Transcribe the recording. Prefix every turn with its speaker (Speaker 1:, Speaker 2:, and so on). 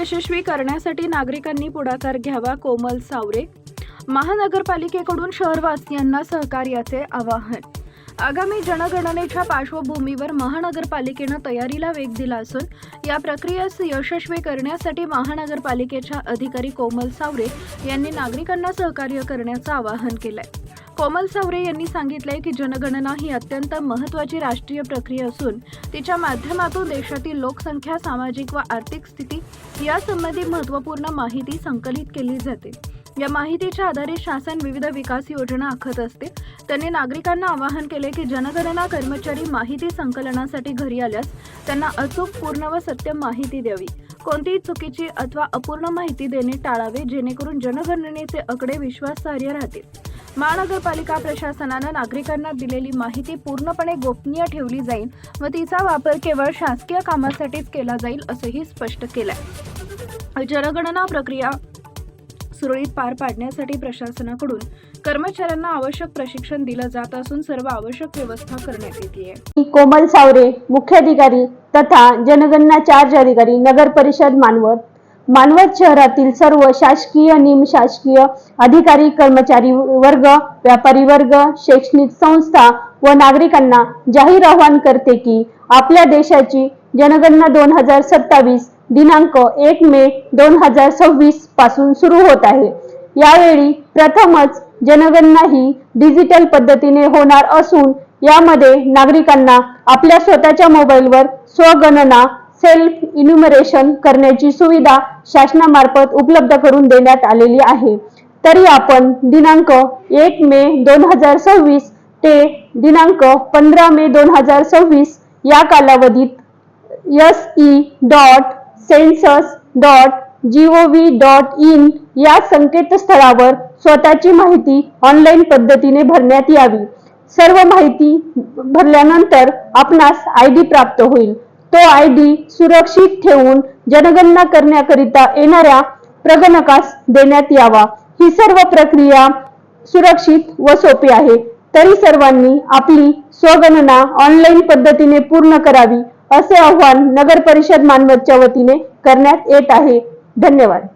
Speaker 1: यशस्वी करण्यासाठी नागरिकांनी पुढाकार घ्यावा. कोमल सावरे. महानगरपालिकेकडून शहरवासियांना सहकार्याचे आवाहन. आगामी जनगणनेच्या पार्श्वभूमीवर महानगरपालिकेनं तयारीला वेग दिला असून या प्रक्रियेस यशस्वी करण्यासाठी महानगरपालिकेच्या अधिकारी कोमल सावरे यांनी नागरिकांना सहकार्य करण्याचं आवाहन केलंय. कोमल सावरे यांनी सांगितलंय की जनगणना ही अत्यंत महत्त्वाची राष्ट्रीय प्रक्रिया असून तिच्या माध्यमातून देशातील लोकसंख्या, सामाजिक व आर्थिक स्थिती यासंबंधी महत्त्वपूर्ण माहिती संकलित केली जाते. या माहितीच्या आधारे शासन विविध विकास योजना आखत असते. त्यांनी नागरिकांना आवाहन केले की जनगणना कर्मचारी माहिती संकलनासाठी घरी आल्यास त्यांना अचूक, पूर्ण व सत्य माहिती द्यावी. कोणतीही चुकीची अथवा अपूर्ण माहिती देणे टाळावे, जेणेकरून जनगणनेचे आकडे विश्वासार्ह राहतील. महानगरपालिका प्रशासनानं नागरिकांना दिलेली माहिती पूर्णपणे गोपनीय ठेवली जाईल व तिचा वापर केवळ शासकीय कामासाठीच केला जाईल असंही स्पष्ट केलंय. जनगणना प्रक्रिया सुरळीत पार पाडण्यासाठी प्रशासनाकडून कर्मचाऱ्यांना आवश्यक प्रशिक्षण दिलं जात असून सर्व आवश्यक व्यवस्था करण्यात येते.
Speaker 2: कोमल सावरे, मुख्याधिकारी तथा जनगणना चार्ज अधिकारी, नगर परिषद मानवत. मानवत शहरातील सर्व शासकीय, निमशासकीय अधिकारी, कर्मचारी वर्ग, व्यापारी वर्ग, शैक्षणिक संस्था व नागरिकांना जाहीर आवाहन करते की आपल्या देशाची जनगणना 2027 दिनांक 1 मे 2026 पासून सुरू होत आहे. यावेळी प्रथमच जनगणना ही डिजिटल पद्धतीने होणार असून यामध्ये नागरिकांना आपल्या स्वतःच्या मोबाईलवर स्वगणना, सेल्फ इन्युमरेशन करण्याची सुविधा शासनामार्फत उपलब्ध करून देण्यात आलेली आहे. तरी आपण दिनांक 1 मे 2026 ते दिनांक 15 मे 2026 या कालावधीत se.census.gov.in या संकेतस्थळावर स्वतःची माहिती ऑनलाईन पद्धतीने भरण्यात यावी. सर्व माहिती भरल्यानंतर आपणास ID प्राप्त होईल. तो ID सुरक्षित ठेवून जनगणना करण्याकरिता येणाऱ्या प्रगणकास देण्यात यावा. ही सर्व प्रक्रिया सुरक्षित व सोपी आहे. तरी सर्वांनी आपली स्वगणना ऑनलाईन पद्धतीने पूर्ण करावी असे आवाहन नगर परिषद मानवतच्या वतीने करण्यात येत आहे. धन्यवाद.